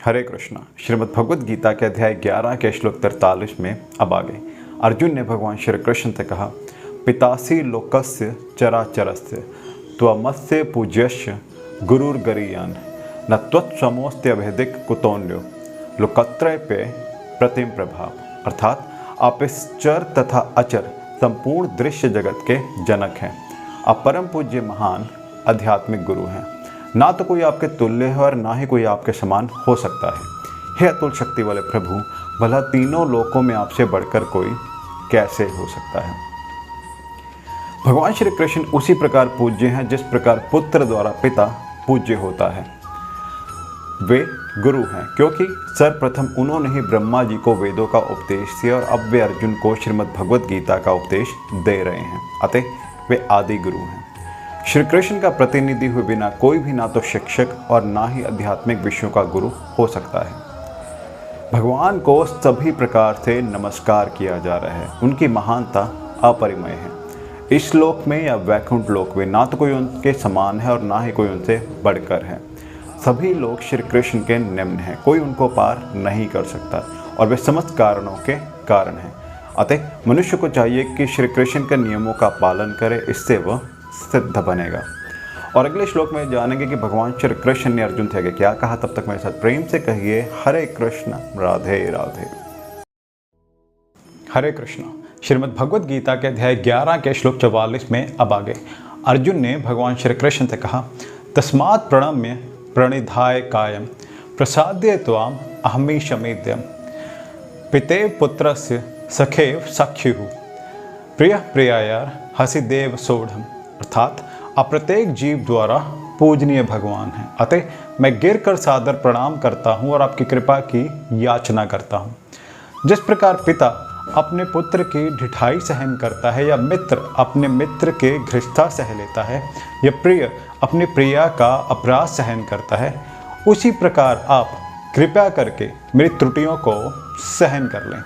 हरे कृष्णा। श्रीमद् भगवद गीता के अध्याय 11 के श्लोक 43 में अब आगे अर्जुन ने भगवान श्री कृष्ण से कहा, पितासी लोकस्य चराचरस्य त्वमस्य पूज्यस्य गुरुर्गरीयान न त्वत्समोस्त्यभेदिक कुतोन्यो लोकत्रय पे प्रतिम प्रभाव। अर्थात आप इस चर तथा अचर संपूर्ण दृश्य जगत के जनक हैं। आप परम पूज्य महान आध्यात्मिक गुरु हैं। ना तो कोई आपके तुल्य है और ना ही कोई आपके समान हो सकता है। हे अतुल शक्ति वाले प्रभु, भला तीनों लोकों में आपसे बढ़कर कोई कैसे हो सकता है। भगवान श्री कृष्ण उसी प्रकार पूज्य हैं जिस प्रकार पुत्र द्वारा पिता पूज्य होता है। वे गुरु हैं क्योंकि सर्वप्रथम उन्होंने ही ब्रह्मा जी को वेदों का उपदेश दिया और अब वे अर्जुन को श्रीमद् भगवद गीता का उपदेश दे रहे हैं। अतः वे आदि गुरु हैं। श्री कृष्ण का प्रतिनिधि हुए बिना कोई भी ना तो शिक्षक और ना ही आध्यात्मिक विषयों का गुरु हो सकता है। भगवान को सभी प्रकार से नमस्कार किया जा रहा है। उनकी महानता अपरिमेय है। इस लोक में या वैकुंठ लोक में ना तो कोई उनके समान है और ना ही कोई उनसे बढ़कर है। सभी लोग श्री कृष्ण के निम्न हैं, कोई उनको पार नहीं कर सकता और वे समस्त कारणों के कारण हैं। अतः मनुष्य को चाहिए कि श्री कृष्ण के नियमों का पालन करे, इससे वह सिद्ध बनेगा। और अगले श्लोक में जानेंगे कि भगवान श्री कृष्ण ने अर्जुन से आगे क्या कहा। तब तक मेरे साथ प्रेम से कहिए हरे कृष्ण राधे राधे। हरे कृष्ण। श्रीमद् भगवद गीता के अध्याय 11 के श्लोक 44 में अब आगे अर्जुन ने भगवान श्री कृष्ण से कहा, तस्मात् प्रणम्य प्रणिधाय कायम प्रसाद्य त्वाम अहमीशमेद्यम पितेव पुत्रस्य सखेव सख्युः प्रिय प्रियायार हसिदेव सोढ़म। अर्थात आप प्रत्येक जीव द्वारा पूजनीय भगवान हैं। अतः मैं गिर कर सादर प्रणाम करता हूँ और आपकी कृपा की याचना करता हूँ। जिस प्रकार पिता अपने पुत्र की ढिठाई सहन करता है या मित्र अपने मित्र के घृष्टता सह लेता है या प्रिय अपनी प्रिया का अपराध सहन करता है, उसी प्रकार आप कृपया करके मेरी त्रुटियों को सहन कर लें।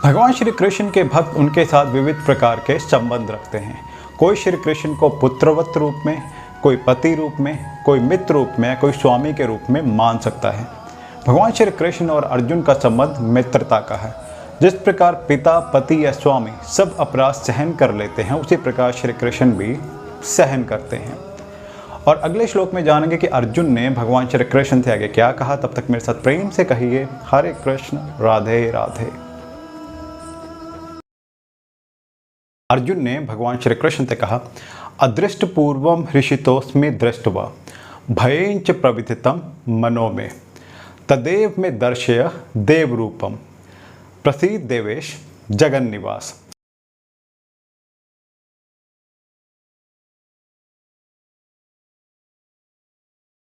भगवान श्री कृष्ण के भक्त उनके साथ विविध प्रकार के संबंध रखते हैं। कोई श्री कृष्ण को पुत्रवत रूप में, कोई पति रूप में, कोई मित्र रूप में, कोई स्वामी के रूप में मान सकता है। भगवान श्री कृष्ण और अर्जुन का संबंध मित्रता का है। जिस प्रकार पिता, पति या स्वामी सब अपराध सहन कर लेते हैं, उसी प्रकार श्री कृष्ण भी सहन करते हैं। और अगले श्लोक में जानेंगे कि अर्जुन ने भगवान श्री कृष्ण से आगे क्या कहा। तब तक मेरे साथ प्रेम से कहिए हरे कृष्ण राधे राधे। अर्जुन ने भगवान श्री कृष्ण से कहा, अदृष्ट पूर्वम हृषितोस्मि दृष्ट्वा भयेंच प्रविथितम मनो में तदेव में दर्शय देव रूपम प्रसीद देवेश जगन्निवास।